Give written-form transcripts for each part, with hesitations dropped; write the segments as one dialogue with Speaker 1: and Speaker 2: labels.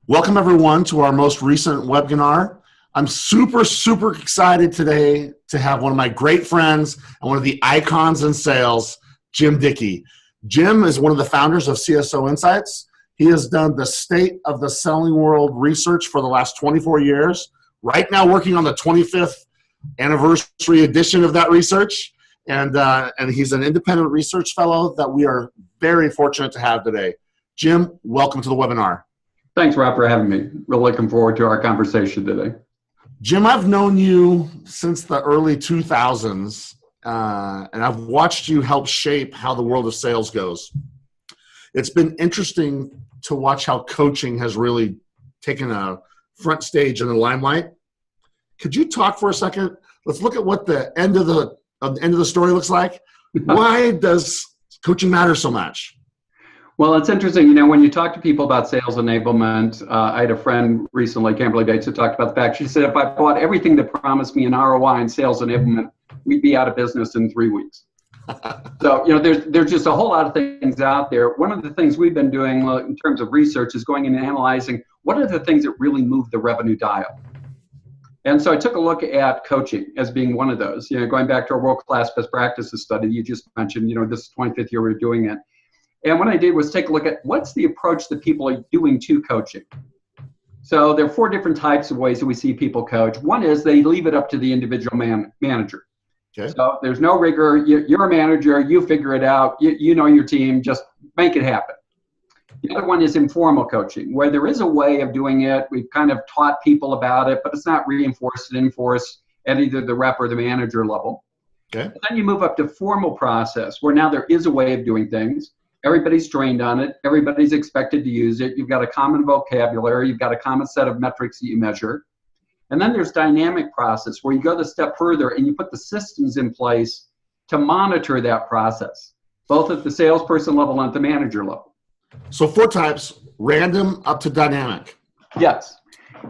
Speaker 1: Welcome everyone to our most recent webinar. I'm super excited today to have one of my great friends and one of the icons in sales, Jim Dickie. Jim is one of the founders of CSO Insights. He has done the state of the selling world research for the last 24 years. Right now working on the 25th anniversary edition of that research. And he's an independent research fellow that we are very fortunate to have today. Jim, welcome to the webinar.
Speaker 2: Thanks, Rob, for having me. Really looking forward to our conversation today.
Speaker 1: Jim, I've known you since the early 2000s, and I've watched you help shape how the world of sales goes. It's been interesting to watch how coaching has really taken a front stage in the limelight. Could you talk for a second? Let's look at what the end of the story looks like. Why does coaching matter so much?
Speaker 2: Well, it's interesting, you know, when you talk to people about sales enablement, I had a friend recently, Kimberly Bates, who talked about the fact, she said, if I bought everything that promised me an ROI in sales enablement, we'd be out of business in 3 weeks. So, you know, there's just a whole lot of things out there. One of the things we've been doing in terms of research is going in and analyzing what are the things that really move the revenue dial. And so I took a look at coaching as being one of those, you know, going back to our world-class best practices study you just mentioned, you know, this is 25th year we're doing it. And what I did was take a look at what's the approach that people are doing to coaching. So there are 4 different types of ways that we see people coach. One is they leave it up to the individual manager. Okay. So there's no rigor. You're a manager. You figure it out. You know your team. Just make it happen. The other one is informal coaching, where there is a way of doing it. We've kind of taught people about it, but it's not reinforced and enforced at either the rep or the manager level. Okay. Then you move up to formal process, where now there is a way of doing things. Everybody's trained on it. Everybody's expected to use it. You've got a common vocabulary. You've got a common set of metrics that you measure. And then there's dynamic process, where you go the step further and you put the systems in place to monitor that process, both at the salesperson level and at the manager level.
Speaker 1: So 4 types: random up to dynamic.
Speaker 2: Yes.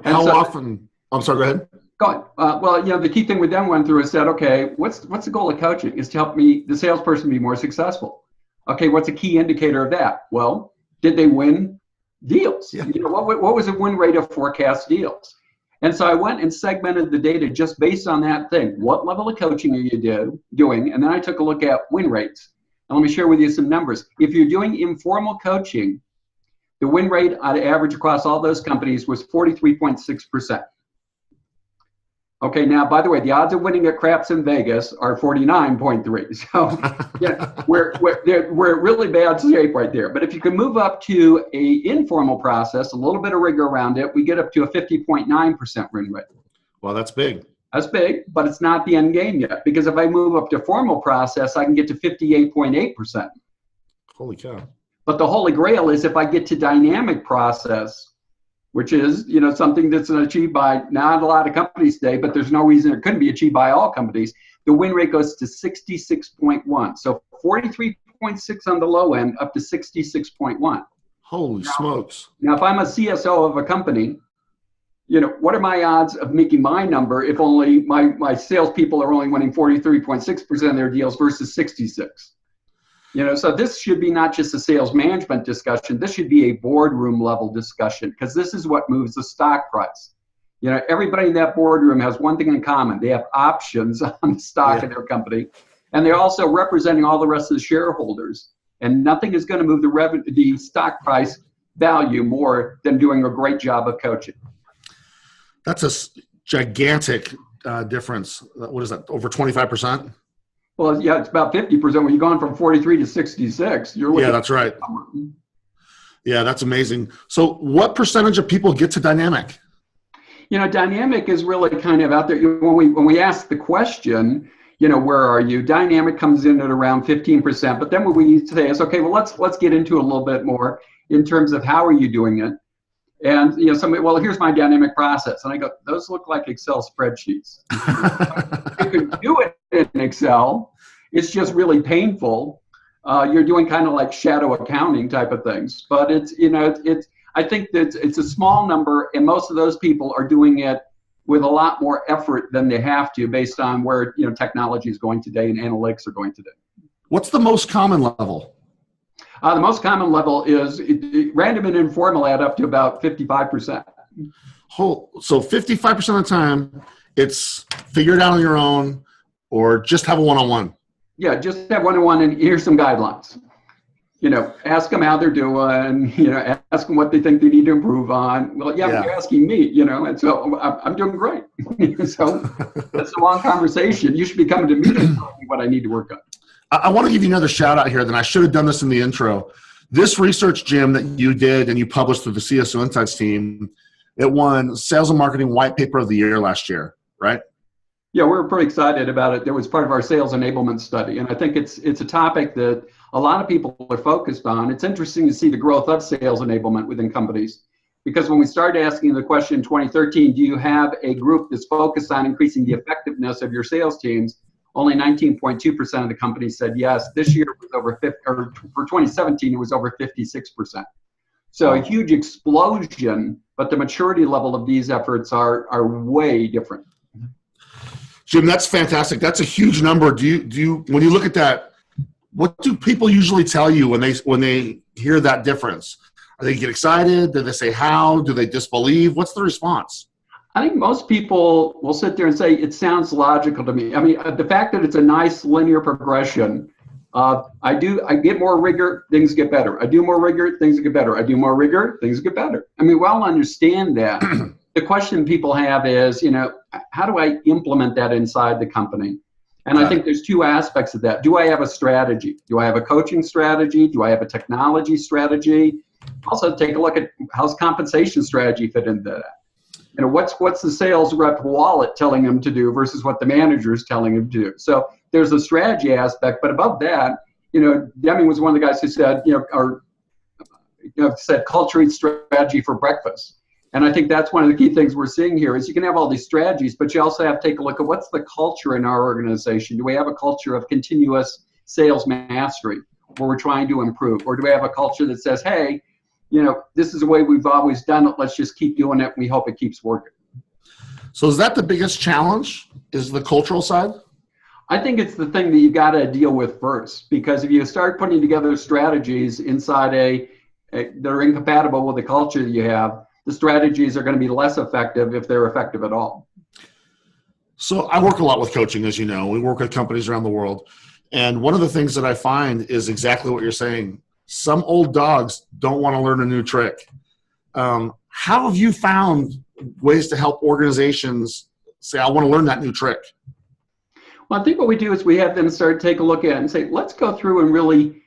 Speaker 2: And
Speaker 1: how often? I'm sorry, go ahead.
Speaker 2: Go ahead. Well, you know, the key thing we then went through is said, okay, what's the goal of coaching? Is to help me, the salesperson, be more successful. Okay, what's a key indicator of that? Well, did they win deals? Yeah. You know, what was the win rate of forecast deals? And so I went and segmented the data just based on that thing. What level of coaching are you doing? And then I took a look at win rates. And let me share with you some numbers. If you're doing informal coaching, the win rate on average across all those companies was 43.6%. Okay, now, by the way, the odds of winning at craps in Vegas are 49.3. So yeah, we're really bad shape right there. But if you can move up to a informal process, a little bit of rigor around it, we get up to a 50.9% win rate.
Speaker 1: Well, that's big.
Speaker 2: That's big, but it's not the end game yet. Because if I move up to formal process, I can get to 58.8%.
Speaker 1: Holy cow.
Speaker 2: But the holy grail is if I get to dynamic process, which is, you know, something that's achieved by not a lot of companies today, but there's no reason it couldn't be achieved by all companies. The win rate goes to 66.1. So 43.6 on the low end, up to 66.1.
Speaker 1: Holy smokes.
Speaker 2: Now, if I'm a CSO of a company, you know, what are my odds of making my number if only my salespeople are only winning 43.6% of their deals versus 66? You know, so this should be not just a sales management discussion. This should be a boardroom level discussion, because this is what moves the stock price. You know, everybody in that boardroom has one thing in common. They have options on the stock of their company, and they're also representing all the rest of the shareholders. And nothing is going to move the stock price value more than doing a great job of coaching.
Speaker 1: That's a gigantic difference. What is that, over 25%?
Speaker 2: Well, yeah, it's about 50%. When you're going from 43 to 66, you're
Speaker 1: yeah, that's right. Yeah, that's amazing. So what percentage of people get to dynamic?
Speaker 2: You know, dynamic is really kind of out there. When we ask the question, you know, where are you? Dynamic comes in at around 15%. But then what we need to say is, okay, well, let's get into it a little bit more in terms of how are you doing it? And, you know, somebody, well, here's my dynamic process. And I go, those look like Excel spreadsheets. You can do it in Excel. It's just really painful. You're doing kind of like shadow accounting type of things. But it's, you know, I think that it's a small number, and most of those people are doing it with a lot more effort than they have to based on where, you know, technology is going today and analytics are going today.
Speaker 1: What's the most common level?
Speaker 2: The most common level is random and informal add up to about 55%.
Speaker 1: So 55% of the time, it's figure it out on your own or just have a one-on-one.
Speaker 2: Yeah, just have one-on-one and here's some guidelines. Ask them how they're doing, ask them what they think they need to improve on. Well, yeah. But you're asking me, and so I'm doing great. So that's a long conversation. You should be coming to me and telling me what I need to work on.
Speaker 1: I want to give you another shout out here. Then I should have done this in the intro. This research, Jim, that you did and you published through the CSO Insights team, it won Sales and Marketing White Paper of the Year last year, right?
Speaker 2: Yeah, we were pretty excited about it. It was part of our sales enablement study. And I think it's a topic that a lot of people are focused on. It's interesting to see the growth of sales enablement within companies. Because when we started asking the question in 2013, do you have a group that's focused on increasing the effectiveness of your sales teams? Only 19.2% of the companies said yes. This year it was over 50, or for 2017, it was over 56%. So a huge explosion, but the maturity level of these efforts are way different.
Speaker 1: Jim, that's fantastic. That's a huge number. Do you when you look at that, what do people usually tell you when they hear that difference? Do they get excited? Do they say how? Do they disbelieve? What's the response?
Speaker 2: I think most people will sit there and say, it sounds logical to me. I mean, the fact that it's a nice linear progression, I get more rigor, things get better. I do more rigor, things get better. I do more rigor, things get better. I mean, we all understand that. The question people have is, how do I implement that inside the company? And I think there's two aspects of that. Do I have a strategy? Do I have a coaching strategy? Do I have a technology strategy? Also, take a look at how's compensation strategy fit into that. What's the sales rep wallet telling them to do versus what the manager is telling them to do? So there's a strategy aspect, but above that, Deming was one of the guys who said, said culture eats strategy for breakfast. And I think that's one of the key things we're seeing here is you can have all these strategies, but you also have to take a look at what's the culture in our organization. Do we have a culture of continuous sales mastery where we're trying to improve? Or do we have a culture that says, hey, this is the way we've always done it. Let's just keep doing it. And we hope it keeps working.
Speaker 1: So is that the biggest challenge, is the cultural side?
Speaker 2: I think it's the thing that you got to deal with first, because if you start putting together strategies inside that are incompatible with the culture that you have, the strategies are going to be less effective if they're effective at all.
Speaker 1: So I work a lot with coaching, as you know. We work with companies around the world. And one of the things that I find is exactly what you're saying. Some old dogs don't want to learn a new trick. How have you found ways to help organizations say, I want to learn that new trick?
Speaker 2: Well, I think what we do is we have them start to take a look at it and say, let's go through and really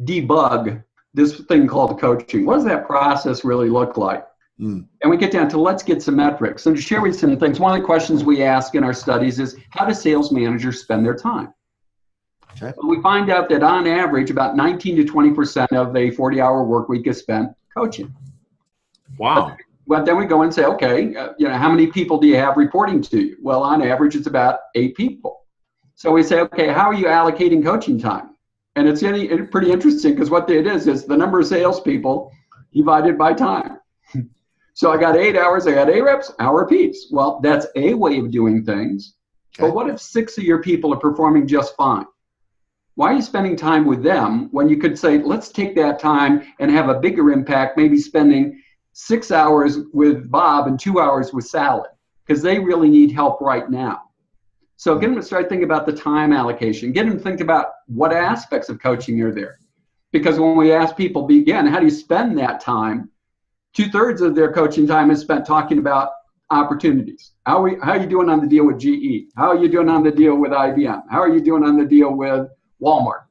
Speaker 2: debug this thing called coaching. What does that process really look like? And we get down to let's get some metrics. And to share with you some things, one of the questions we ask in our studies is, how do sales managers spend their time? Okay. We find out that on average, about 19 to 20% of a 40-hour work week is spent coaching.
Speaker 1: Wow.
Speaker 2: But then we go and say, okay, how many people do you have reporting to you? Well, on average, it's about 8 people. So we say, okay, how are you allocating coaching time? And it's pretty interesting because what it is the number of salespeople divided by time. So I got 8 hours, I got 8 reps, hour apiece. Well, that's a way of doing things. Okay. But what if 6 of your people are performing just fine? Why are you spending time with them when you could say, let's take that time and have a bigger impact, maybe spending 6 hours with Bob and 2 hours with Sally, because they really need help right now. So get them to start thinking about the time allocation. Get them to think about what aspects of coaching are there. Because when we ask people, again, how do you spend that time? 2/3 of their coaching time is spent talking about opportunities. How are you doing on the deal with GE? How are you doing on the deal with IBM? How are you doing on the deal with Walmart?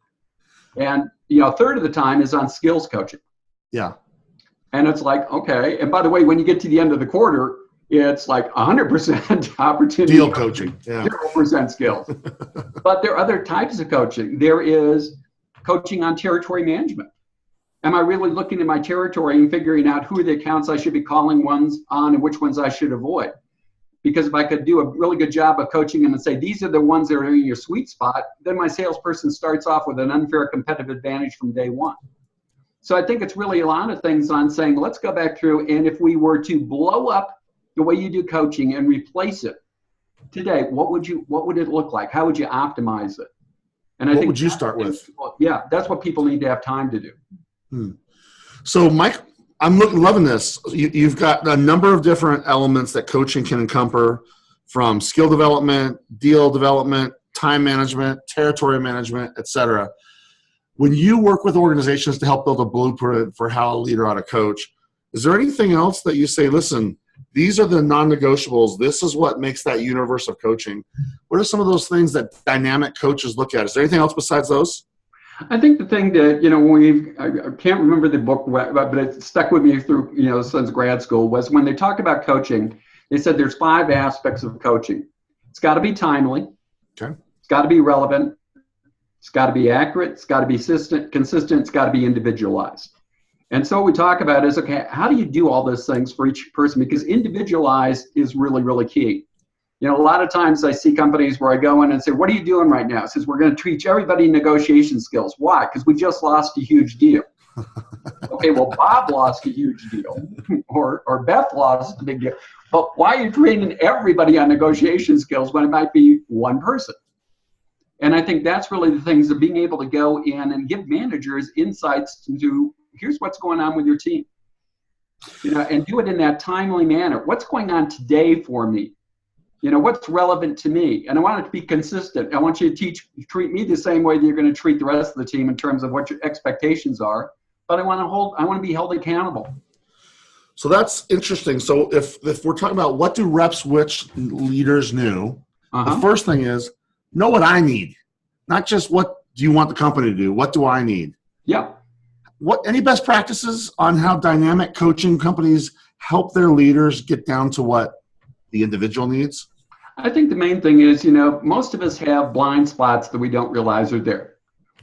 Speaker 2: And a third of the time is on skills coaching.
Speaker 1: Yeah.
Speaker 2: And it's like, okay. And by the way, when you get to the end of the quarter, it's like 100% opportunity.
Speaker 1: Deal coaching. Yeah.
Speaker 2: 0% skills. But there are other types of coaching. There is coaching on territory management. Am I really looking at my territory and figuring out who are the accounts I should be calling ones on and which ones I should avoid? Because if I could do a really good job of coaching them and say, these are the ones that are in your sweet spot, then my salesperson starts off with an unfair competitive advantage from day one. So I think it's really a lot of things on saying, let's go back through, and if we were to blow up the way you do coaching and replace it today, what would it look like? How would you optimize it? And
Speaker 1: what would you start with?
Speaker 2: Yeah, that's what people need to have time to do.
Speaker 1: So, Mike, I'm loving this. You've got a number of different elements that coaching can encompass, from skill development, deal development, time management, territory management, etc. When you work with organizations to help build a blueprint for how a leader ought to coach, is there anything else that you say, listen, these are the non-negotiables, this is what makes that universe of coaching? What are some of those things that dynamic coaches look at? Is there anything else besides those?
Speaker 2: I think the thing that, I can't remember the book, but it stuck with me through, since grad school, was when they talked about coaching, they said there's 5 aspects of coaching. It's got to be timely.
Speaker 1: Okay.
Speaker 2: It's got to be relevant. It's got to be accurate. It's got to be consistent. It's got to be individualized. And so what we talk about is, okay, how do you do all those things for each person? Because individualized is really, really key. A lot of times I see companies where I go in and say, what are you doing right now? It says, we're going to teach everybody negotiation skills. Why? Because we just lost a huge deal. Okay, well, Bob lost a huge deal, or Beth lost a big deal. But why are you training everybody on negotiation skills when it might be one person? And I think that's really the things of being able to go in and give managers insights into, here's what's going on with your team, and do it in that timely manner. What's going on today for me? What's relevant to me? And I want it to be consistent. I want you to treat me the same way that you're going to treat the rest of the team in terms of what your expectations are. But I want to be held accountable.
Speaker 1: So that's interesting. So if we're talking about what do reps, which leaders knew, the first thing is know what I need, not just what do you want the company to do. What do I need?
Speaker 2: Yeah.
Speaker 1: Any best practices on how dynamic coaching companies help their leaders get down to what the individual needs?
Speaker 2: I think the main thing is, most of us have blind spots that we don't realize are there.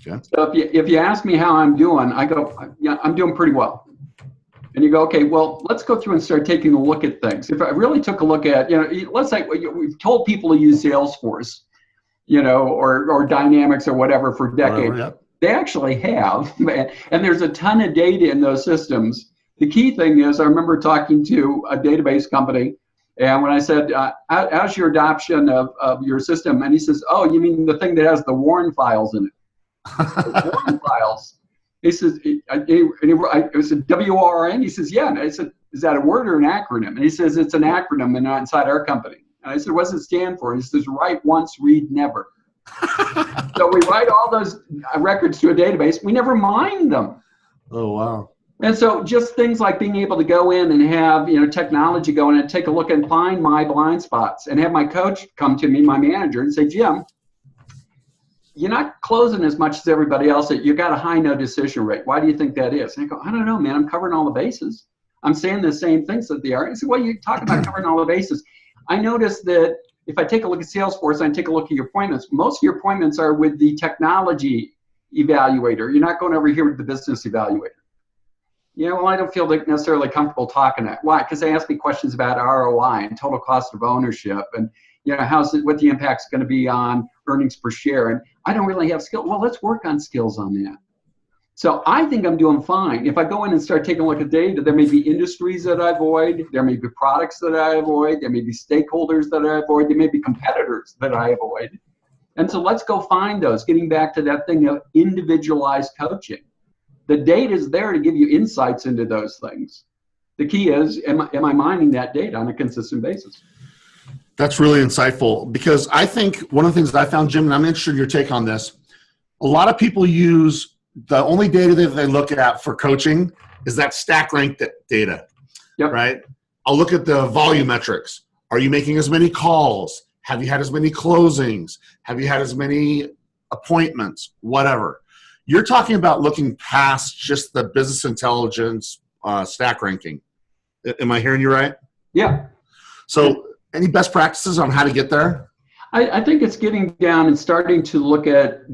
Speaker 1: Okay. So
Speaker 2: if you ask me how I'm doing, I go, yeah, I'm doing pretty well. And you go, okay, well, let's go through and start taking a look at things. If I really took a look at, let's say we've told people to use Salesforce, or Dynamics or whatever for decades. Yeah. They actually have, and there's a ton of data in those systems. The key thing is, I remember talking to a database company, and when I said, how's your adoption of your system? And he says, oh, you mean the thing that has the Warren files in it? The Warren files. He says, it was a WRN. He says, yeah. And I said, is that a word or an acronym? And he says, it's an acronym and inside our company. And I said, what does it stand for? And he says, write once, read never. So we write all those records to a database. We never mine them.
Speaker 1: Oh, wow.
Speaker 2: And so just things like being able to go in and have, technology go in and take a look and find my blind spots and have my coach come to me, my manager, and say, Jim, you're not closing as much as everybody else. You've got a high no decision rate. Why do you think that is? And I go, I don't know, man. I'm covering all the bases. I'm saying the same things that they are. I said, well, you talk about covering all the bases. I noticed that if I take a look at Salesforce and I take a look at your appointments, most of your appointments are with the technology evaluator. You're not going over here with the business evaluator. Well, I don't feel necessarily comfortable talking that. Why? Because they ask me questions about ROI and total cost of ownership and, what the impact's going to be on earnings per share. And I don't really have skill. Well, let's work on skills on that. So I think I'm doing fine. If I go in and start taking a look at data, there may be industries that I avoid. There may be products that I avoid. There may be stakeholders that I avoid. There may be competitors that I avoid. And so let's go find those, getting back to that thing of individualized coaching. The data is there to give you insights into those things. The key is, am I mining that data on a consistent basis?
Speaker 1: That's really insightful, because I think one of the things that I found, Jim, and I'm interested in your take on this, a lot of people use the only data that they look at for coaching is that stack rank data,
Speaker 2: yep.
Speaker 1: Right? I'll look at the volume metrics. Are you making as many calls? Have you had as many closings? Have you had as many appointments? Whatever. You're talking about looking past just the business intelligence stack ranking. Am I hearing you right?
Speaker 2: Yeah.
Speaker 1: So any best practices on how to get there?
Speaker 2: I think it's getting down and starting to look at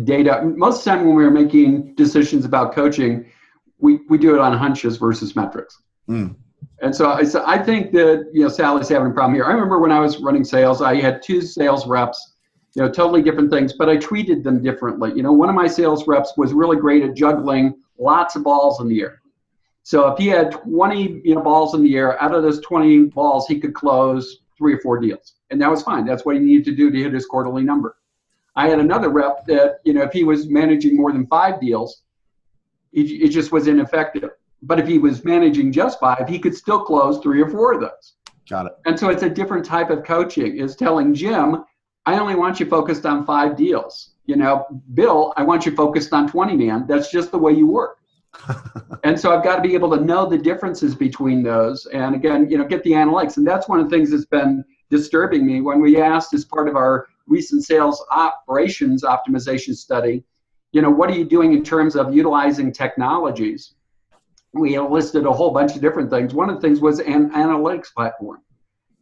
Speaker 2: data. Most of the time when we're making decisions about coaching, we do it on hunches versus metrics.
Speaker 1: Mm.
Speaker 2: And so I think that, Sally's having a problem here. I remember when I was running sales, I had 2 sales reps, totally different things, but I treated them differently. One of my sales reps was really great at juggling lots of balls in the air. So if he had 20 balls in the air, out of those 20 balls, he could close 3 or 4 deals. And that was fine. That's what he needed to do to hit his quarterly number. I had another rep that, if he was managing more than 5 deals, it just was ineffective. But if he was managing just 5, he could still close 3 or 4 of those.
Speaker 1: Got it.
Speaker 2: And so it's a different type of coaching, is telling Jim, I only want you focused on 5 deals. Bill, I want you focused on 20, man. That's just the way you work. And so I've got to be able to know the differences between those. And again, get the analytics. And that's one of the things that's been disturbing me when we asked, as part of our recent sales operations optimization study, what are you doing in terms of utilizing technologies? We listed a whole bunch of different things. One of the things was an analytics platform.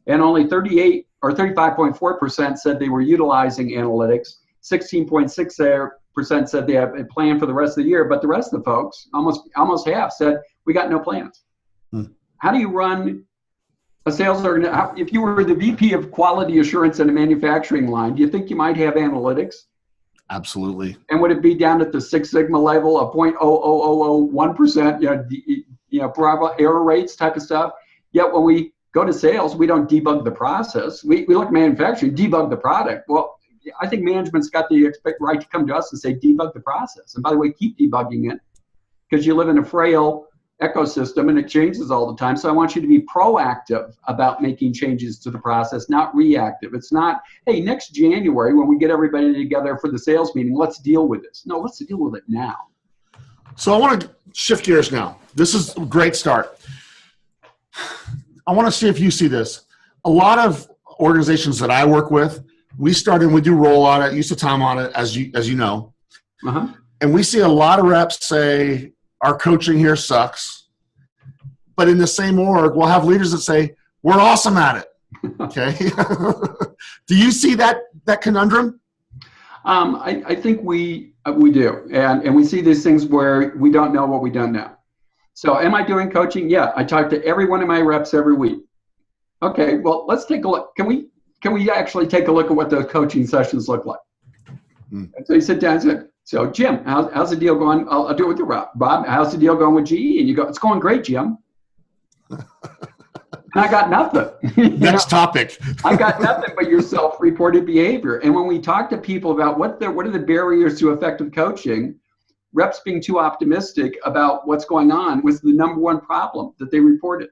Speaker 2: And only 38 or 35.4% said they were utilizing analytics. 16.6% said they have a plan for the rest of the year. But the rest of the folks, almost half, said, we got no plans. How do you run a sales organization? If you were the VP of quality assurance in a manufacturing line, do you think you might have analytics?
Speaker 1: Absolutely.
Speaker 2: And would it be down at the Six Sigma level of 0.00001%, probable error rates type of stuff? Yet when we go to sales, we don't debug the process. We look at manufacturing, debug the product. Well, I think management's got the right to come to us and say, debug the process. And by the way, keep debugging it, because you live in a frail ecosystem and it changes all the time. So I want you to be proactive about making changes to the process, not reactive. It's not, hey, next January when we get everybody together for the sales meeting, let's deal with this. No, let's deal with it now.
Speaker 1: So I want to shift gears now. This is a great start. I want to see if you see this. A lot of organizations that I work with, we do role audit, use of time audit, as you know.
Speaker 2: Uh-huh.
Speaker 1: And we see a lot of reps say, our coaching here sucks. But in the same org, we'll have leaders that say, we're awesome at it. Okay. Do you see that conundrum?
Speaker 2: I think we do. And we see these things where we don't know what we don't know. So am I doing coaching? Yeah. I talk to every one of my reps every week. Okay, well, let's take a look. Can we actually take a look at what those coaching sessions look like? And so you sit down and say, so Jim, how's the deal going? I'll do it with you, Rob. Bob, how's the deal going with GE? And you go, it's going great, Jim. And I got nothing.
Speaker 1: Next topic.
Speaker 2: I got nothing but your self-reported behavior. And when we talk to people about what are the barriers to effective coaching, reps being too optimistic about what's going on was the number one problem that they reported.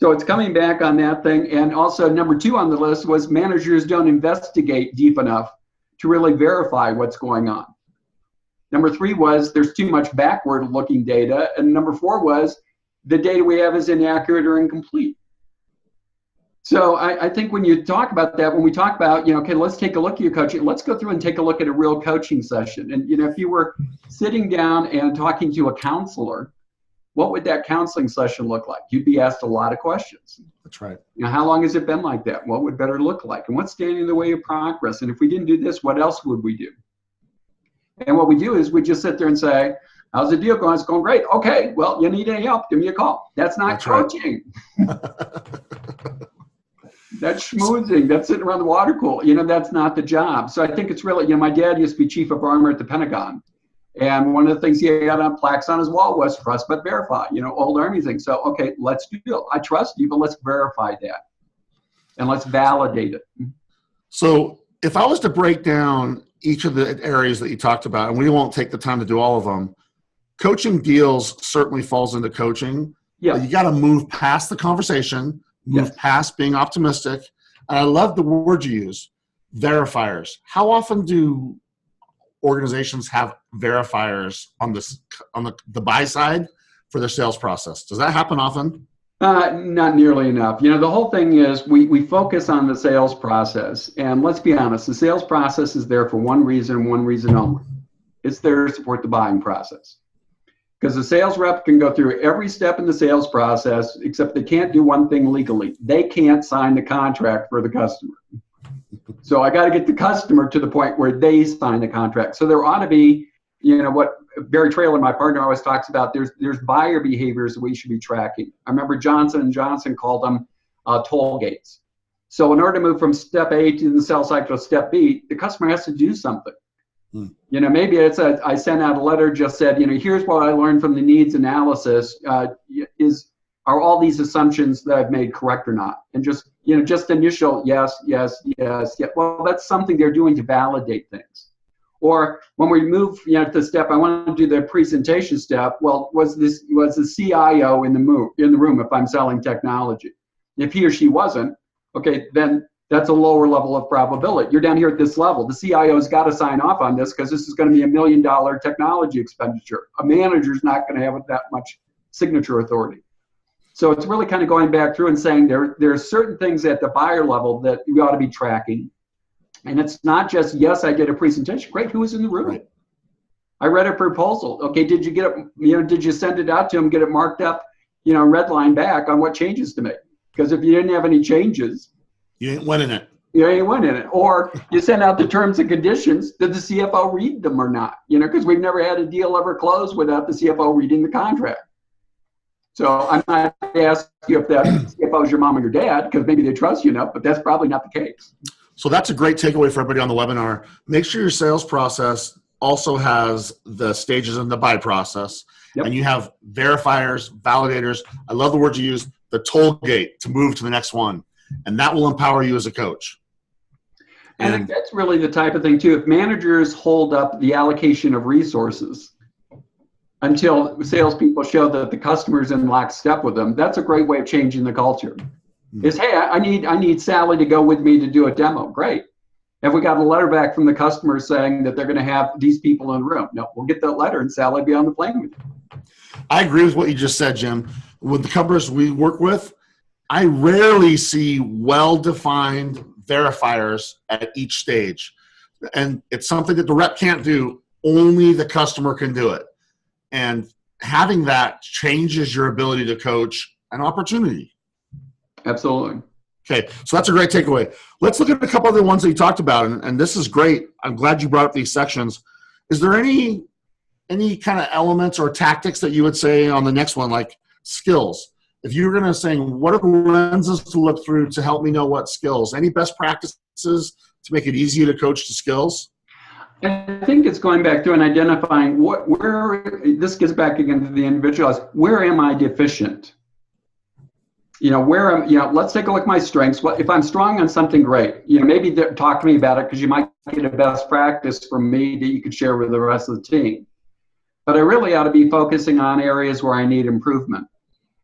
Speaker 2: So it's coming back on that thing. And also number 2 on the list was managers don't investigate deep enough to really verify what's going on. Number 3 was there's too much backward looking data. And number 4 was the data we have is inaccurate or incomplete. So I think when you talk about that, when we talk about, okay, let's take a look at your coaching, let's go through and take a look at a real coaching session. And, if you were sitting down and talking to a counselor, what would that counseling session look like? You'd be asked a lot of questions.
Speaker 1: That's right.
Speaker 2: How long has it been like that? What would better look like? And what's standing in the way of progress? And if we didn't do this, what else would we do? And what we do is we just sit there and say, how's the deal going? It's going great. Okay, well, you need any help? Give me a call. That's not coaching. Right. That's schmoozing. That's sitting around the water cooler. That's not the job. So I think it's really, my dad used to be chief of armor at the Pentagon. And one of the things he had on plaques on his wall was trust but verify, old Army thing. So, okay, let's do it. I trust you, but let's verify that. And let's validate it.
Speaker 1: So if I was to break down each of the areas that you talked about, and we won't take the time to do all of them, coaching deals certainly falls into coaching. Yeah. You got to move past the conversation, move past being optimistic. And I love the word you use, verifiers. How often do organizations have verifiers on the buy side for their sales process? Does that happen often?
Speaker 2: Not nearly enough. The whole thing is we focus on the sales process. And let's be honest, the sales process is there for one reason only. It's there to support the buying process. Because the sales rep can go through every step in the sales process, except they can't do one thing legally. They can't sign the contract for the customer. So I got to get the customer to the point where they sign the contract. So there ought to be, what Barry Traylor, my partner, always talks about, there's buyer behaviors that we should be tracking. I remember Johnson & Johnson called them toll gates. So in order to move from step A to the sales cycle to step B, the customer has to do something. Maybe it's I sent out a letter, just said, here's what I learned from the needs analysis. Are all these assumptions that I've made correct or not? And just initial yes. Well, that's something they're doing to validate things. Or when we move, to the step, I want to do the presentation step. Well, was the CIO in the room if I'm selling technology? If he or she wasn't, okay, then that's a lower level of probability. You're down here at this level. The CIO's got to sign off on this because this is going to be $1 million technology expenditure. A manager's not going to have that much signature authority. So it's really kind of going back through and saying there are certain things at the buyer level that you ought to be tracking. And it's not just, yes, I did a presentation. Great, who was in the room? Right. I read a proposal. Okay, did you get it, did you send it out to them, get it marked up, red line back on what changes to make? Because if you didn't have any changes,
Speaker 1: you ain't winning it.
Speaker 2: You ain't winning it. Or you send out the terms and conditions. Did the CFO read them or not? Because we've never had a deal ever close without the CFO reading the contract. So I'm not asking you if that CFO is your mom or your dad, because maybe they trust you enough, but that's probably not the case.
Speaker 1: So that's a great takeaway for everybody on the webinar. Make sure your sales process also has the stages in the buy process. Yep. And you have verifiers, validators. I love the word you use, the toll gate to move to the next one. And that will empower you as a coach.
Speaker 2: And that's really the type of thing, too. If managers hold up the allocation of resources until salespeople show that the customer's in lockstep with them, that's a great way of changing the culture. Is, hey, I need Sally to go with me to do a demo. Great. Have we got a letter back from the customer saying that they're going to have these people in the room? No, we'll get that letter and Sally will be on the plane with you.
Speaker 1: I agree with what you just said, Jim. With the companies we work with, I rarely see well-defined verifiers at each stage. And it's something that the rep can't do. Only the customer can do it. And having that changes your ability to coach an opportunity.
Speaker 2: Absolutely.
Speaker 1: Okay, so that's a great takeaway. Let's look at a couple of the ones that you talked about, and this is great. I'm glad you brought up these sections. Is there any kind of elements or tactics that you would say on the next one, like skills? If you were going to say, what are the lenses to look through to help me know what skills? Any best practices to make it easier to coach the skills?
Speaker 2: I think it's going back to and identifying where this gets back again to the individualized. Where am I deficient? Let's take a look at my strengths. If I'm strong on something, great. Maybe talk to me about it because you might get a best practice from me that you could share with the rest of the team. But I really ought to be focusing on areas where I need improvement.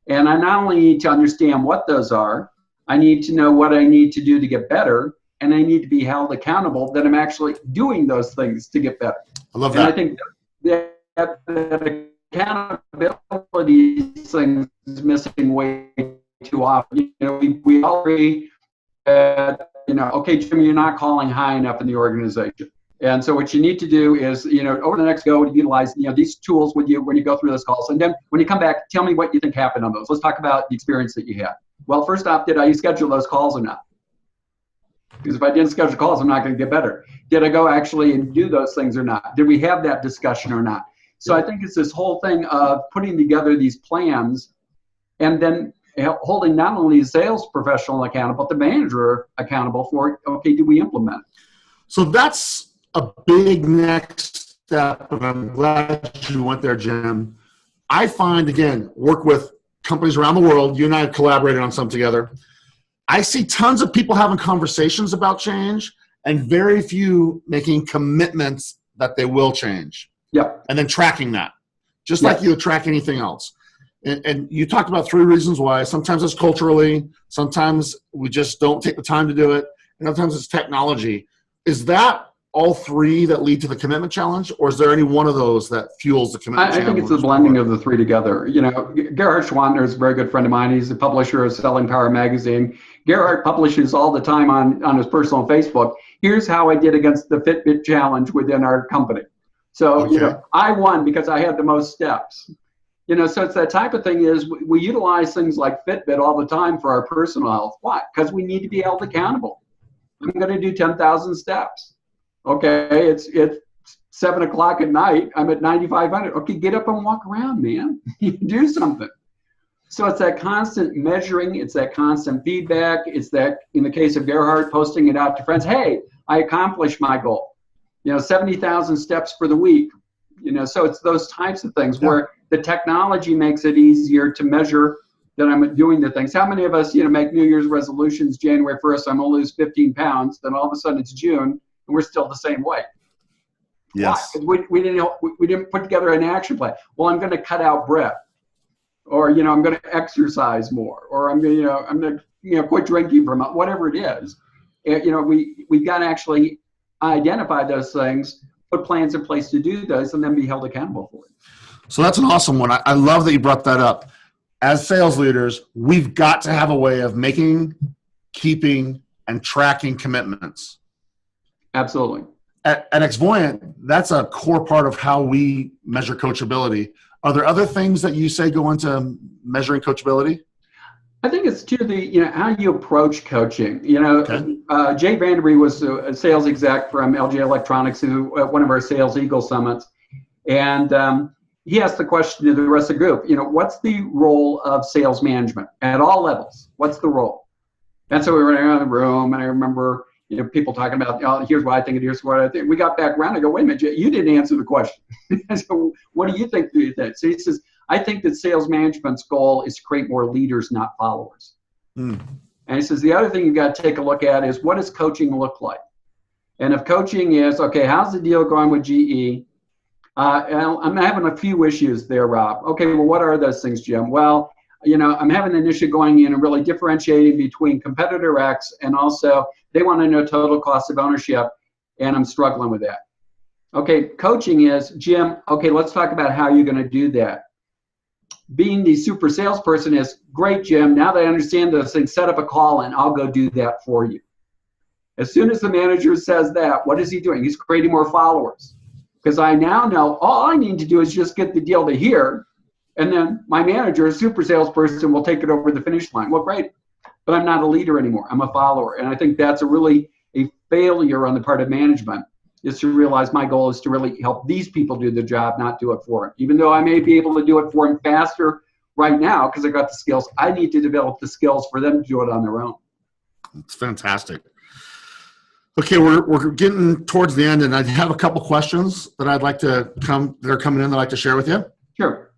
Speaker 2: And I not only need to understand what those are, I need to know what I need to do to get better, and I need to be held accountable that I'm actually doing those things to get better.
Speaker 1: I love that.
Speaker 2: And I think that accountability thing is missing way too often. We all agree that, okay, Jim, you're not calling high enough in the organization. And so what you need to do is, over the next go, utilize, these tools with you when you go through those calls. And then when you come back, tell me what you think happened on those. Let's talk about the experience that you had. Well, first off, did I schedule those calls or not? Because if I didn't schedule calls, I'm not going to get better. Did I go actually and do those things or not? Did we have that discussion or not? So I think it's this whole thing of putting together these plans and then holding not only the sales professional accountable, but the manager accountable for, okay, do we implement it?
Speaker 1: So that's a big next step, and I'm glad you went there, Jim. I find, again, work with companies around the world. You and I have collaborated on some together. I see tons of people having conversations about change and very few making commitments that they will change.
Speaker 2: Yep.
Speaker 1: And then tracking that, just like you would track anything else. And you talked about 3 reasons why. Sometimes it's culturally. Sometimes we just don't take the time to do it. And sometimes it's technology. Is that all 3 that lead to the commitment challenge, or is there any one of those that fuels the commitment challenge?
Speaker 2: I think it's the blending of the 3 together. Gerhard Schwantner is a very good friend of mine. He's the publisher of Selling Power magazine. Gerhard publishes all the time on his personal Facebook. Here's how I did against the Fitbit challenge within our company. So, I won because I had the most steps. So it's that type of thing is we utilize things like Fitbit all the time for our personal health. Why? Because we need to be held accountable. I'm going to do 10,000 steps. Okay, it's 7 o'clock at night. I'm at 9,500. Okay, get up and walk around, man. Do something. So it's that constant measuring. It's that constant feedback. It's that, in the case of Gerhard, posting it out to friends. Hey, I accomplished my goal. 70,000 steps for the week. So it's those types of things where the technology makes it easier to measure that I'm doing the things. How many of us, make New Year's resolutions January 1st, I'm going to lose 15 pounds, then all of a sudden it's June, and we're still the same weight.
Speaker 1: Yes.
Speaker 2: Why? 'Cause we didn't put together an action plan. Well, I'm going to cut out bread, or I'm going to exercise more, or I'm going to quit drinking for a month, whatever it is. We've got to actually identify those things, put plans in place to do those, and then be held accountable for it.
Speaker 1: So that's an awesome one. I love that you brought that up. As sales leaders, we've got to have a way of making, keeping, and tracking commitments.
Speaker 2: Absolutely.
Speaker 1: At Xvoyant, that's a core part of how we measure coachability. Are there other things that you say go into measuring coachability?
Speaker 2: I think it's how you approach coaching.
Speaker 1: Okay.
Speaker 2: Jay Vanderby was a sales exec from LG Electronics, who at one of our Sales Eagle summits, and he asked the question to the rest of the group. What's the role of sales management at all levels? What's the role? And so we were around the room, and I remember people talking about, here's what I think, and here's what I think. We got back around. I go, wait a minute, Jay, you didn't answer the question. So what do you think? So he says, I think that sales management's goal is to create more leaders, not followers. And he says, the other thing you've got to take a look at is, what does coaching look like? And if coaching is, okay, how's the deal going with GE? I'm having a few issues there, Rob. Okay, well, what are those things, Jim? Well, I'm having an issue going in and really differentiating between competitor X, and also they want to know total cost of ownership, and I'm struggling with that. Okay, coaching is, Jim, okay, let's talk about how you're going to do that. Being the super salesperson is, great, Jim, now that I understand those things, set up a call and I'll go do that for you. As soon as the manager says that, what is he doing? He's creating more followers. Because I now know all I need to do is just get the deal to here, and then my manager, a super salesperson, will take it over the finish line. Well, great, but I'm not a leader anymore. I'm a follower. And I think that's a failure on the part of management, is to realize my goal is to really help these people do the job, not do it for them. Even though I may be able to do it for them faster right now because I got the skills, I need to develop the skills for them to do it on their own.
Speaker 1: It's fantastic. Okay, we're getting towards the end, and I have a couple questions that I'd like that are coming in that I'd like to share with you.
Speaker 2: Sure.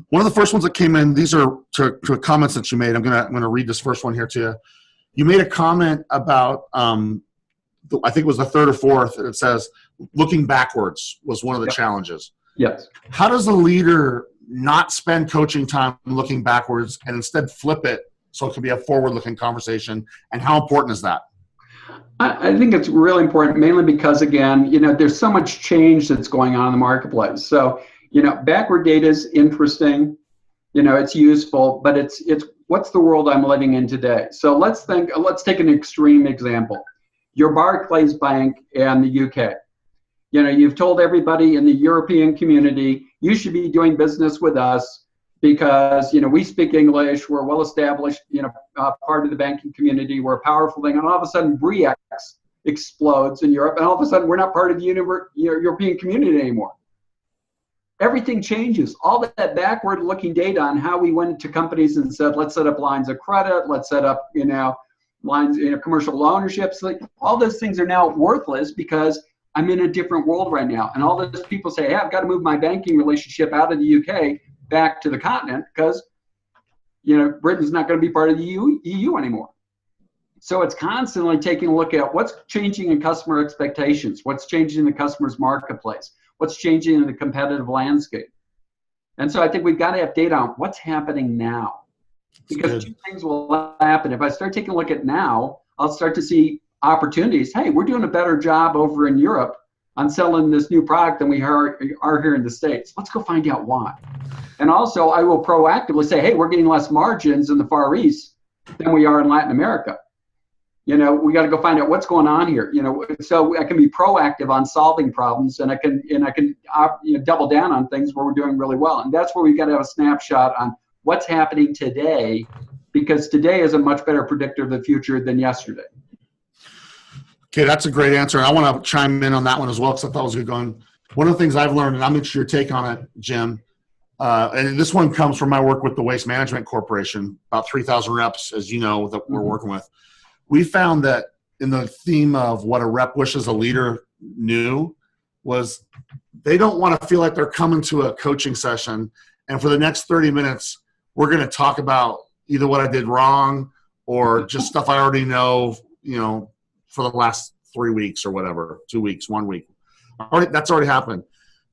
Speaker 1: One of the first ones that came in, these are to comments that you made. I'm gonna read this first one here to you. You made a comment about I think it was the third or fourth, and it says looking backwards was one of the challenges.
Speaker 2: Yes.
Speaker 1: How does a leader not spend coaching time looking backwards and instead flip it so it can be a forward-looking conversation? And how important is that?
Speaker 2: I think it's really important, mainly because, again, there's so much change that's going on in the marketplace. So, backward data is interesting, it's useful, but it's what's the world I'm living in today? So let's take an extreme example. Your Barclays Bank and the UK. You've told everybody in the European community, you should be doing business with us because, we speak English, we're well established, part of the banking community, we're a powerful thing, and all of a sudden BRICS explodes in Europe, and all of a sudden we're not part of the European community anymore. Everything changes. All that backward-looking data on how we went to companies and said, let's set up lines of credit, let's set up, lines, commercial ownerships, like all those things are now worthless because I'm in a different world right now. And all those people say, hey, I've got to move my banking relationship out of the UK back to the continent because, Britain's not going to be part of the EU anymore. So it's constantly taking a look at what's changing in customer expectations, what's changing in the customer's marketplace, what's changing in the competitive landscape. And so I think we've got to have data on what's happening now. Because two things will happen. If I start taking a look at now, I'll start to see opportunities. Hey, we're doing a better job over in Europe on selling this new product than we are here in the States. Let's go find out why. And also, I will proactively say, hey, we're getting less margins in the Far East than we are in Latin America. We got to go find out what's going on here. So I can be proactive on solving problems, and I can double down on things where we're doing really well. And that's where we got to have a snapshot on what's happening today, because today is a much better predictor of the future than yesterday.
Speaker 1: Okay, that's a great answer. I want to chime in on that one as well because I thought it was good going. One of the things I've learned, and I'm interested in your take on it, Jim, and this one comes from my work with the Waste Management Corporation, about 3,000 reps, as you know, that we're working with. We found that in the theme of what a rep wishes a leader knew was they don't want to feel like they're coming to a coaching session and for the next 30 minutes, we're going to talk about either what I did wrong or just stuff I already know, for the last 3 weeks or whatever, 2 weeks, 1 week. That's already happened.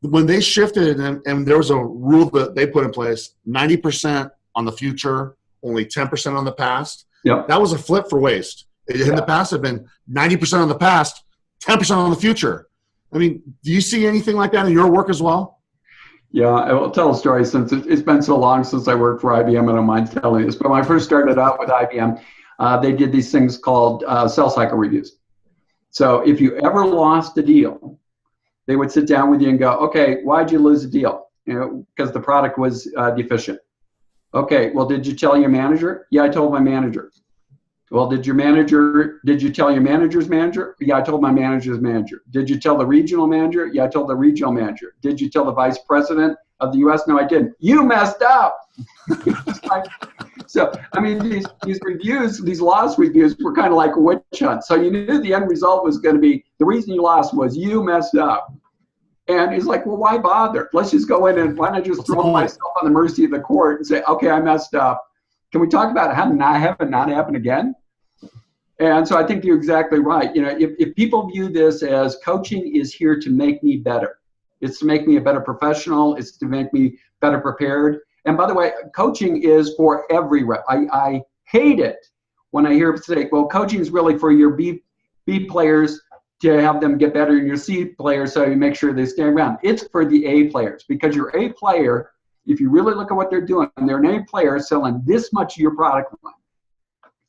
Speaker 1: When they shifted and there was a rule that they put in place, 90% on the future, only 10% on the past.
Speaker 2: Yep.
Speaker 1: That was a flip for waste. In the past, it had been 90% on the past, 10% on the future. I mean, do you see anything like that in your work as well?
Speaker 2: Yeah, I will tell a story since it's been so long since I worked for IBM. I don't mind telling this. But when I first started out with IBM, they did these things called sales cycle reviews. So if you ever lost a deal, they would sit down with you and go, okay, why'd you lose a deal? Because the product was deficient. Okay, well, did you tell your manager? Yeah, I told my manager. Well, did you tell your manager's manager? Yeah, I told my manager's manager. Did you tell the regional manager? Yeah, I told the regional manager. Did you tell the vice president of the US? No, I didn't. You messed up. So, I mean, these reviews, these loss reviews were kind of like a witch hunt. So you knew the end result was going to be, the reason you lost was you messed up. And he's like, well, why bother? Let's just go in and why not just throw myself on the mercy of the court and say, okay, I messed up. Can we talk about how not have it not happen again? And so I think you're exactly right. If people view this as coaching is here to make me better, it's to make me a better professional, it's to make me better prepared. And by the way, coaching is for every rep. I hate it when I hear people say, well, coaching is really for your B players to have them get better and your C players so you make sure they stay around. It's for the A players, because your A player, if you really look at what they're doing, they're an A player selling this much of your product line.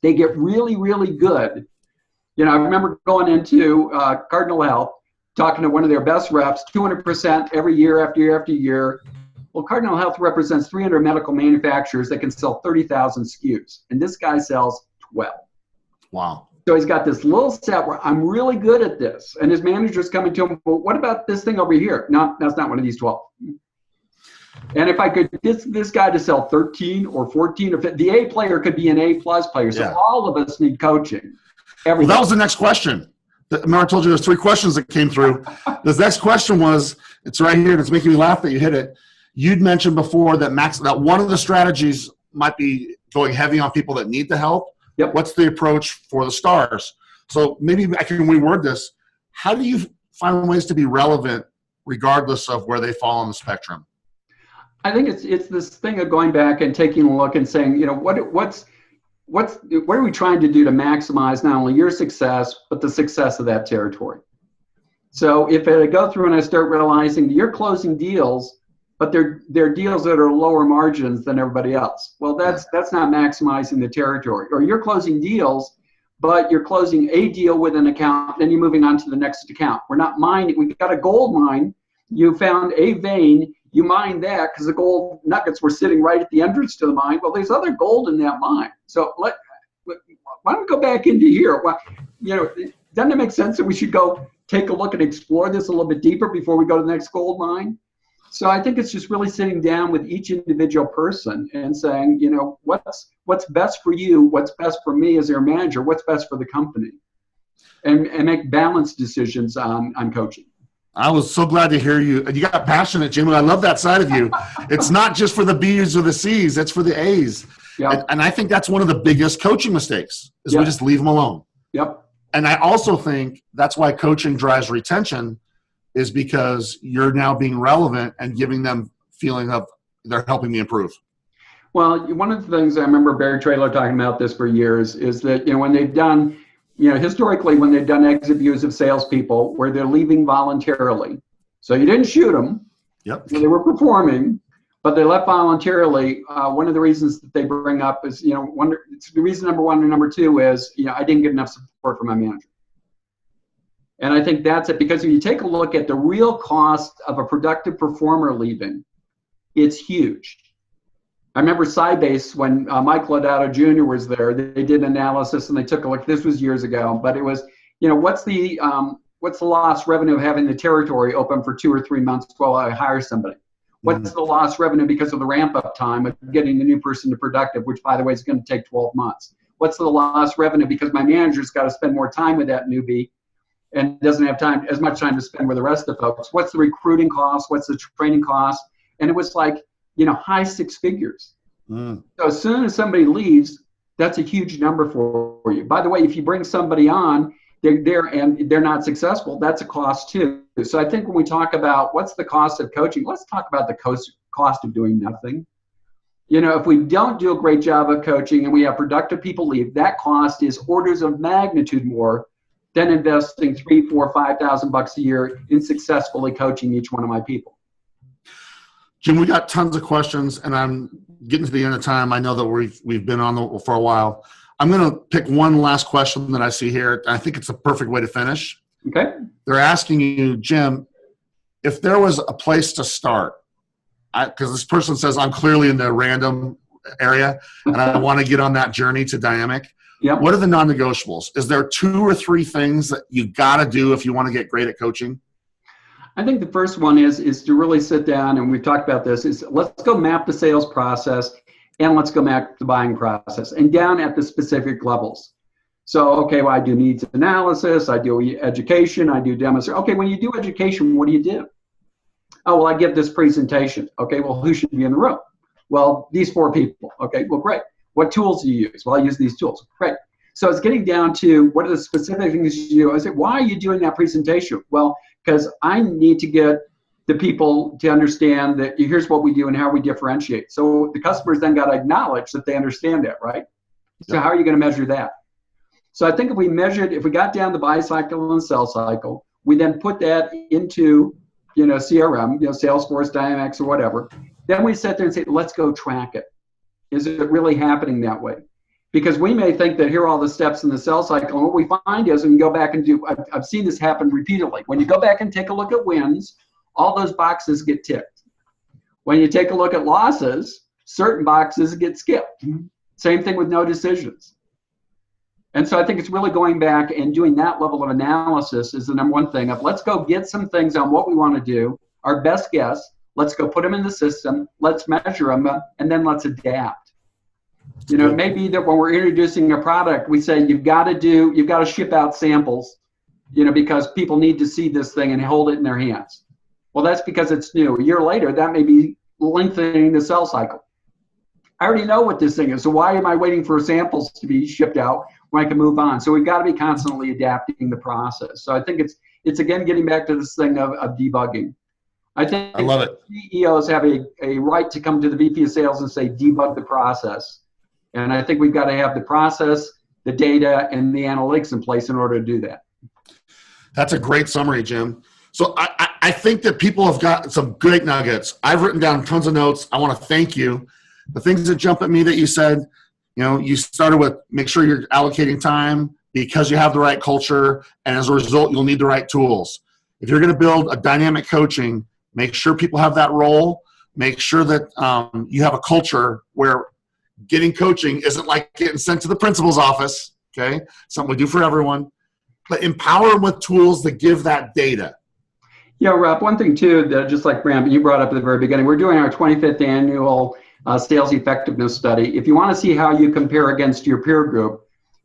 Speaker 2: They get really, really good. I remember going into Cardinal Health, talking to one of their best reps, 200% every year after year after year. Well, Cardinal Health represents 300 medical manufacturers that can sell 30,000 SKUs, and this guy sells 12.
Speaker 1: Wow. So
Speaker 2: he's got this little set where I'm really good at this, and his manager's coming to him, well, what about this thing over here? No, that's not one of these 12. And if I could get this guy to sell 13 or 14 or 15, the A player could be an A+ player. So all of us need coaching.
Speaker 1: Well, that was the next question. Remember I told you there's 3 questions that came through. This next question was, it's right here, and it's making me laugh that you hit it. You'd mentioned before that one of the strategies might be going heavy on people that need the help.
Speaker 2: Yep.
Speaker 1: What's the approach for the stars? So maybe I can reword this. How do you find ways to be relevant regardless of where they fall on the spectrum?
Speaker 2: I think it's this thing of going back and taking a look and saying, what are we trying to do to maximize not only your success, but the success of that territory? So if I go through and I start realizing you're closing deals, but they're deals that are lower margins than everybody else. Well, that's not maximizing the territory. Or you're closing deals, but you're closing a deal with an account, then you're moving on to the next account. We're not mining. We've got a gold mine. You found a vein. You mined that because the gold nuggets were sitting right at the entrance to the mine. Well, there's other gold in that mine. So why don't we go back into here? Well, doesn't it make sense that we should go take a look and explore this a little bit deeper before we go to the next gold mine? So I think it's just really sitting down with each individual person and saying, what's best for you? What's best for me as their manager? What's best for the company? And make balanced decisions on coaching.
Speaker 1: I was so glad to hear you. You got passionate, Jim. I love that side of you. It's not just for the B's or the C's. It's for the A's.
Speaker 2: Yep.
Speaker 1: And I think that's one of the biggest coaching mistakes is we just leave them alone.
Speaker 2: Yep.
Speaker 1: And I also think that's why coaching drives retention, is because you're now being relevant and giving them feeling of they're helping me improve.
Speaker 2: Well, one of the things I remember Barry Traylor talking about this for years is that, when they've done, historically, when they've done exit views of salespeople where they're leaving voluntarily. So you didn't shoot them.
Speaker 1: Yep.
Speaker 2: They were performing, but they left voluntarily. One of the reasons that they bring up is, it's the reason number 1 and number 2 is, I didn't get enough support from my manager. And I think that's it, because if you take a look at the real cost of a productive performer leaving, it's huge. I remember Sybase, when Mike Lodato Jr. was there, they did an analysis and they took a look. This was years ago, but it was, what's the lost revenue of having the territory open for 2 or 3 months while I hire somebody? What's the lost revenue because of the ramp-up time of getting the new person to productive, which, by the way, is going to take 12 months? What's the lost revenue because my manager's got to spend more time with that newbie and doesn't have as much time to spend with the rest of the folks? What's the recruiting cost? What's the training cost? And it was like, high 6 figures. So as soon as somebody leaves, that's a huge number for you. By the way, if you bring somebody on they're not successful, that's a cost too. So I think when we talk about what's the cost of coaching, let's talk about the cost of doing nothing. If we don't do a great job of coaching and we have productive people leave, that cost is orders of magnitude more than investing $3,000, $4,000, $5,000 a year in successfully coaching each one of my people.
Speaker 1: Jim, we got tons of questions, and I'm getting to the end of time. I know that we've been on for a while. I'm going to pick one last question that I see here. I think it's a perfect way to finish.
Speaker 2: Okay.
Speaker 1: They're asking you, Jim, if there was a place to start, because this person says, I'm clearly in the random area, and I want to get on that journey to dynamic.
Speaker 2: Yep.
Speaker 1: What are the non-negotiables? Is there 2 or 3 things that you got to do if you want to get great at coaching?
Speaker 2: I think the first one is to really sit down, and we've talked about this, is let's go map the sales process and let's go map the buying process and down at the specific levels. So, okay, well, I do needs analysis, I do education, I do demonstration. Okay, when you do education, what do? Oh, well, I give this presentation. Okay, well, who should be in the room? Well, these 4 people. Okay, well, great. What tools do you use? Well, I use these tools. Great. So it's getting down to what are the specific things you do. I say, why are you doing that presentation? Well, because I need to get the people to understand that here's what we do and how we differentiate. So the customers then got to acknowledge that they understand that, right? So how are you going to measure that? So I think if we got down the buy cycle and sell cycle, we then put that into, CRM, Salesforce, Dynamics, or whatever. Then we sit there and say, let's go track it. Is it really happening that way? Because we may think that here are all the steps in the sales cycle, and what we find is when you go back and I've seen this happen repeatedly. When you go back and take a look at wins, all those boxes get ticked. When you take a look at losses, certain boxes get skipped. Same thing with no decisions. And so I think it's really going back and doing that level of analysis is the number one thing of let's go get some things on what we want to do, our best guess, let's go put them in the system, let's measure them, and then let's adapt. It may be that when we're introducing a product, we say you've got to ship out samples, because people need to see this thing and hold it in their hands. Well, that's because it's new. A year later, that may be lengthening the sales cycle. I already know what this thing is, so why am I waiting for samples to be shipped out when I can move on? So we've got to be constantly adapting the process. So I think it's again getting back to this thing of debugging. I think
Speaker 1: I love it.
Speaker 2: CEOs have a right to come to the VP of sales and say, debug the process. And I think we've got to have the process, the data, and the analytics in place in order to do that.
Speaker 1: That's a great summary, Jim. So I think that people have got some great nuggets. I've written down tons of notes. I want to thank you. The things that jump at me that you said, you started with make sure you're allocating time because you have the right culture, and as a result, you'll need the right tools. If you're going to build a dynamic coaching, make sure people have that role. Make sure that you have a culture where getting coaching isn't like getting sent to the principal's office, okay? Something we do for everyone. But empower them with tools that give that data.
Speaker 2: Yeah, Rob, one thing too, that just like Brandon, you brought up at the very beginning, we're doing our 25th annual sales effectiveness study. If you want to see how you compare against your peer group,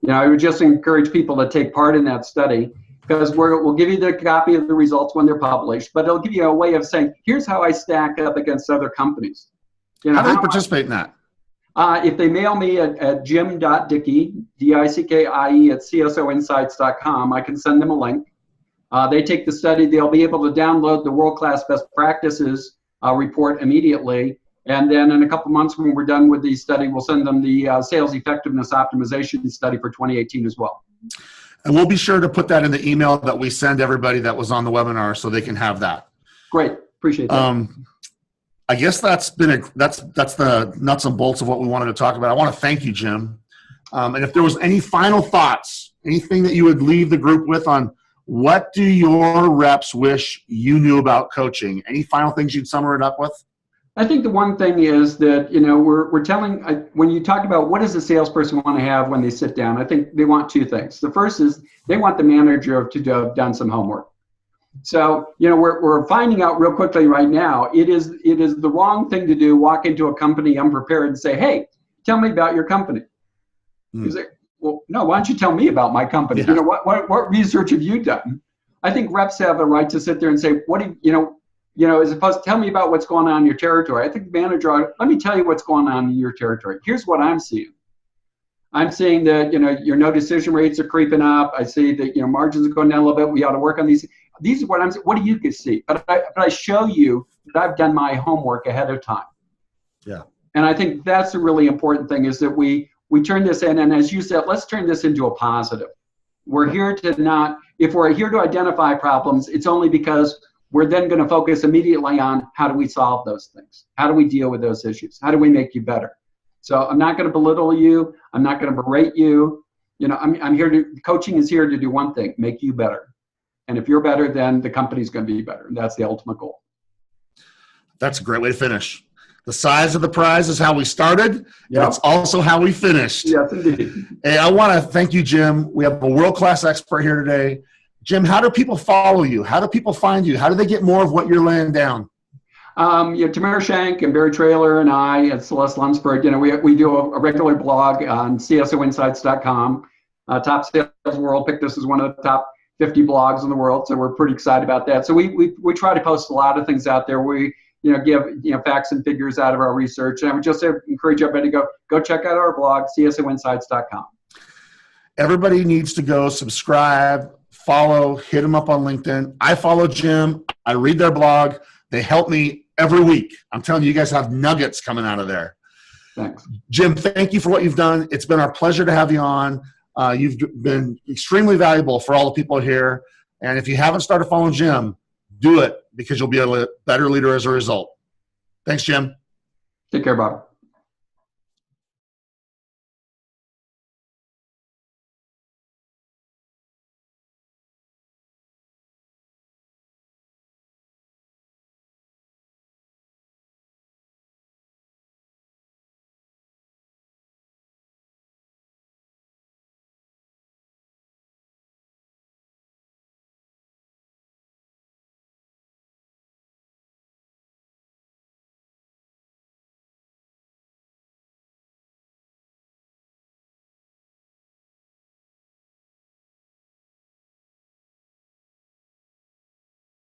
Speaker 2: I would just encourage people to take part in that study, because we'll give you the copy of the results when they're published, but it'll give you a way of saying, here's how I stack up against other companies.
Speaker 1: How do you participate in that?
Speaker 2: If they mail me at jim.dickie, D-I-C-K-I-E, at CSOinsights.com, I can send them a link. They take the study. They'll be able to download the world-class best practices report immediately. And then in a couple months when we're done with the study, we'll send them the sales effectiveness optimization study for 2018 as well.
Speaker 1: And we'll be sure to put that in the email that we send everybody that was on the webinar so they can have that.
Speaker 2: Great. Appreciate that.
Speaker 1: I guess that's the nuts and bolts of what we wanted to talk about. I want to thank you, Jim. And if there was any final thoughts, anything that you would leave the group with on what do your reps wish you knew about coaching? Any final things you'd sum it up with?
Speaker 2: I think the one thing is that, we're telling, when you talk about what does a salesperson want to have when they sit down, I think they want 2 things. The first is they want the manager to have done some homework. So, we're finding out real quickly right now, it is the wrong thing to do, walk into a company unprepared and say, hey, tell me about your company. You say, well, no, why don't you tell me about my company?
Speaker 1: Yeah.
Speaker 2: What research have you done? I think reps have a right to sit there and say, as opposed to tell me about what's going on in your territory. I think the manager, let me tell you what's going on in your territory. Here's what I'm seeing. I'm seeing that, your no decision rates are creeping up. I see that, margins are going down a little bit. We ought to work on these. These are what do you see? But I show you that I've done my homework ahead of time.
Speaker 1: Yeah.
Speaker 2: And I think that's a really important thing, is that we turn this in, and as you said, let's turn this into a positive. We're here to if we're here to identify problems, it's only because we're then going to focus immediately on how do we solve those things? How do we deal with those issues? How do we make you better? So I'm not going to belittle you. I'm not going to berate you. Coaching is here to do one thing, make you better. And if you're better, then the company's going to be better. And that's the ultimate goal.
Speaker 1: That's a great way to finish. The size of the prize is how we started.
Speaker 2: Yep.
Speaker 1: And it's also how we finished.
Speaker 2: Yes, indeed.
Speaker 1: Hey, I want to thank you, Jim. We have a world-class expert here today. Jim, how do people follow you? How do people find you? How do they get more of what you're laying down?
Speaker 2: Tamara Shank and Barry Traylor and I and Celeste Lunsford, we do a regular blog on CSOinsights.com. Top Sales World picked this as one of the top 50 blogs in the world, so we're pretty excited about that. So we try to post a lot of things out there. We give facts and figures out of our research, and I would just encourage everybody to go check out our blog, CSOinsights.com.
Speaker 1: Everybody needs to go subscribe, follow, hit them up on LinkedIn. I follow Jim. I read their blog. They help me every week. I'm telling you, you guys have nuggets coming out of there.
Speaker 2: Thanks.
Speaker 1: Jim, thank you for what you've done. It's been our pleasure to have you on. You've been extremely valuable for all the people here. And if you haven't started following Jim, do it, because you'll be a better leader as a result. Thanks, Jim.
Speaker 2: Take care, Bob.